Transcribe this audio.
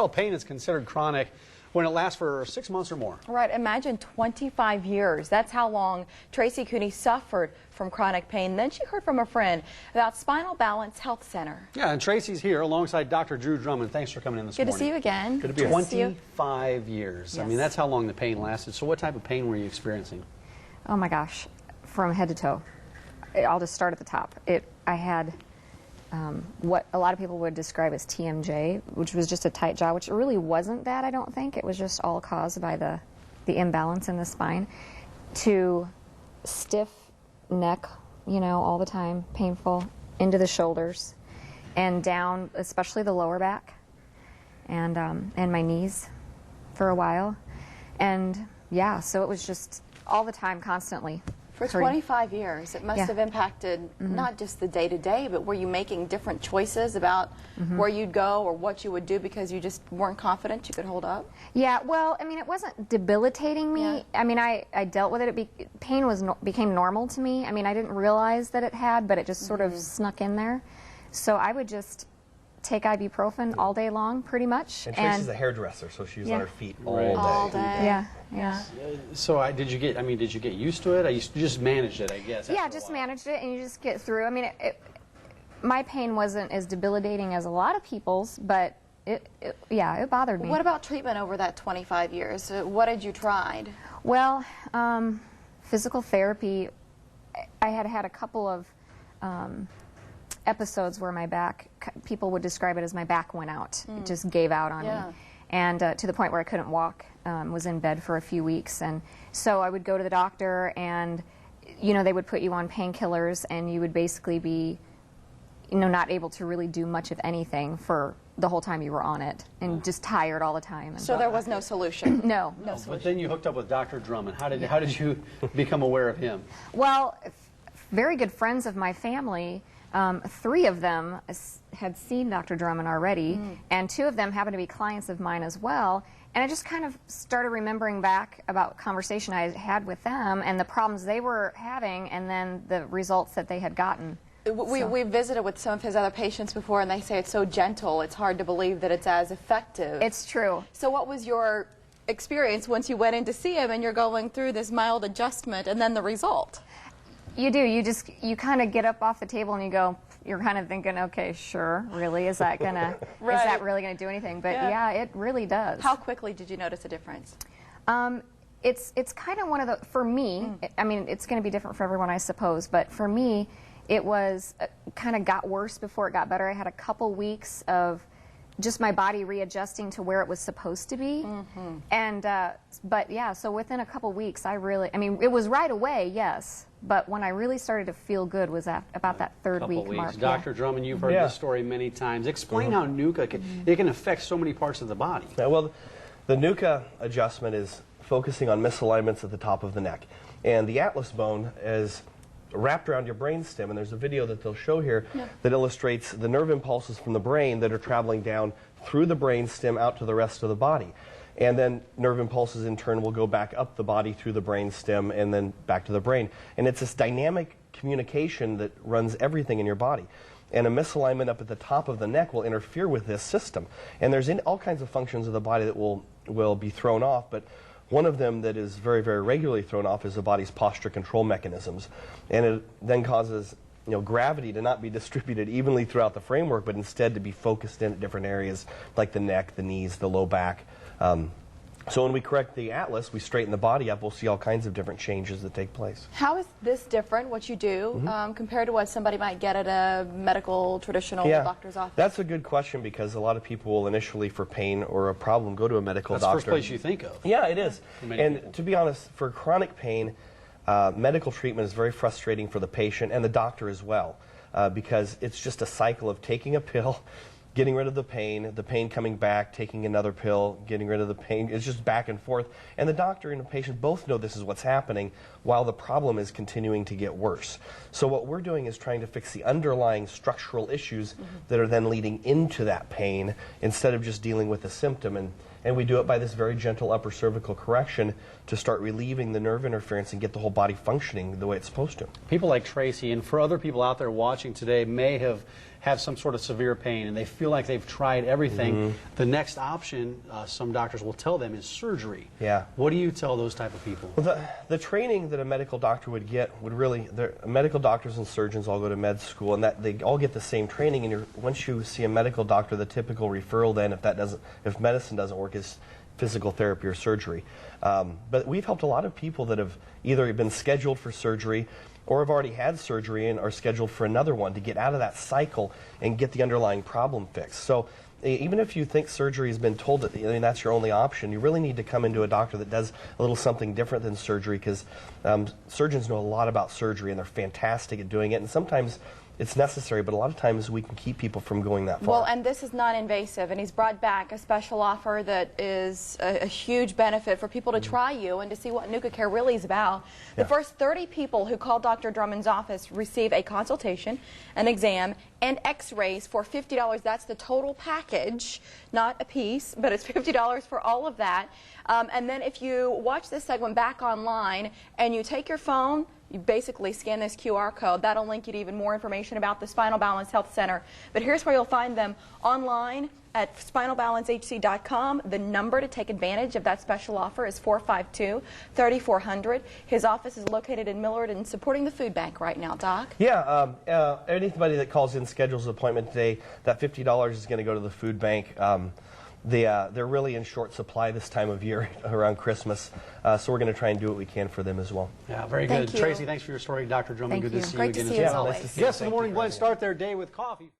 called pain is considered chronic when it lasts for 6 months or more. Right. Imagine 25 years. That's how long Tracy Cooney suffered from chronic pain. Then she heard from a friend about Spinal Balance Health Center. Yeah, and Tracy's here alongside Dr. Drew Drummond. Thanks for coming in this morning. Good to see you again. Good to be here. 25 years. Yes. I mean, that's how long the pain lasted. So what type of pain were you experiencing? Oh my gosh, from head to toe. I'll just start at the top. I had what a lot of people would describe as TMJ, which was just a tight jaw, which really wasn't that, I don't think. It was just all caused by the imbalance in the spine, to stiff neck, you know, all the time, painful, into the shoulders, and down, especially the lower back, and my knees for a while. And yeah, so it was just all the time, constantly. For 25 years, it must have impacted not just the day-to-day, but were you making different choices about where you'd go or what you would do because you just weren't confident you could hold up? Yeah, well, I mean, it wasn't debilitating me. Yeah. I mean, I dealt with it. Pain became normal to me. I mean, I didn't realize that it had, but it just sort of snuck in there. So I would just take ibuprofen all day long, pretty much. And Tracy's a hairdresser, so she was on her feet all day. All day. Yeah, yeah. So did you get used to it? You just managed it, I guess. Yeah, just managed it, and you just get through. I mean, my pain wasn't as debilitating as a lot of people's, but yeah, it bothered me. What about treatment over that 25 years? What had you tried? Well, physical therapy. I had a couple of episodes where my back, people would describe it as my back went out. It just gave out on me. And to the point where I couldn't walk, was in bed for a few weeks. And so I would go to the doctor, and, you know, they would put you on painkillers, and you would basically be, you know, not able to really do much of anything for the whole time you were on it, and just tired all the time. And so there was no solution? No solution. But then you hooked up with Dr. Drummond. How did you become aware of him? Well, very good friends of my family, 3 of them had seen Dr. Drummond already, and 2 of them happened to be clients of mine as well. And I just kind of started remembering back about conversation I had with them and the problems they were having, and then the results that they had gotten. We visited with some of his other patients before, and they say it's so gentle, it's hard to believe that it's as effective. It's true. So what was your experience once you went in to see him and you're going through this mild adjustment and then the result? You do. You kind of get up off the table and you go, you're kind of thinking, okay, sure, really, is that gonna, is that really gonna do anything? But yeah, it really does. How quickly did you notice a difference? It's kind of one of the, for me, I mean, it's going to be different for everyone, I suppose, but for me, it was kind of got worse before it got better. I had a couple weeks of just my body readjusting to where it was supposed to be. And, but yeah, so within a couple weeks, I mean, it was right away, yes, but when I really started to feel good was about that third week mark. Dr. Drummond, you've heard this story many times. Explain how NUCA it can affect so many parts of the body. Yeah, well, the NUCA adjustment is focusing on misalignments at the top of the neck. And the atlas bone is wrapped around your brainstem, and there's a video that they'll show here that illustrates the nerve impulses from the brain that are traveling down through the brainstem out to the rest of the body. And then nerve impulses in turn will go back up the body through the brainstem and then back to the brain. And it's this dynamic communication that runs everything in your body. And a misalignment up at the top of the neck will interfere with this system. And there's all kinds of functions of the body that will be thrown off, but one of them that is very, very regularly thrown off is the body's posture control mechanisms. And it then causes, you know, gravity to not be distributed evenly throughout the framework, but instead to be focused in at different areas like the neck, the knees, the low back. So when we correct the atlas, we straighten the body up, we'll see all kinds of different changes that take place. How is this different, what you do, compared to what somebody might get at a medical, traditional doctor's office? That's a good question, because a lot of people will initially, for pain or a problem, go to a medical doctor. That's the first place you think of. Yeah, it is. And to be honest, for chronic pain, medical treatment is very frustrating for the patient and the doctor as well, because it's just a cycle of taking a pill, getting rid of the pain coming back, taking another pill, getting rid of the pain. It's just back and forth. And the doctor and the patient both know this is what's happening while the problem is continuing to get worse. So what we're doing is trying to fix the underlying structural issues that are then leading into that pain, instead of just dealing with the symptom. And we do it by this very gentle upper cervical correction to start relieving the nerve interference and get the whole body functioning the way it's supposed to. People like Tracy, and for other people out there watching today, may have some sort of severe pain, and they feel like they've tried everything. The next option, some doctors will tell them, is surgery. Yeah. What do you tell those type of people? Well, the training that a medical doctor would get would really, medical doctors and surgeons all go to med school, and that they all get the same training. And once you see a medical doctor, the typical referral then, if medicine doesn't work, is physical therapy or surgery. But we've helped a lot of people that have either been scheduled for surgery or have already had surgery and are scheduled for another one to get out of that cycle and get the underlying problem fixed. So even if you think surgery has been told that that's your only option, you really need to come into a doctor that does a little something different than surgery, because surgeons know a lot about surgery and they're fantastic at doing it, and sometimes it's necessary, but a lot of times we can keep people from going that far. Well, and this is non-invasive, and he's brought back a special offer that is a huge benefit for people to try you and to see what Nuka Care really is about. The first 30 people who call Dr. Drummond's office receive a consultation, an exam, and x-rays for $50. That's the total package, not a piece, but it's $50 for all of that. And then if you watch this segment back online and you take your phone, you basically scan this QR code. That'll link you to even more information about the Spinal Balance Health Center. But here's where you'll find them online at spinalbalancehc.com. The number to take advantage of that special offer is 452-3400. His office is located in Millard and supporting the food bank right now, Doc. Yeah, anybody that calls in, schedules an appointment today, that $50 is going to go to the food bank. They're really in short supply this time of year around Christmas, so we're going to try and do what we can for them as well. Yeah, very good. Tracy, thanks for your story. Dr. Drummond, good to see you again. Great to see you as always. Guests in the Morning Blend start their day with coffee.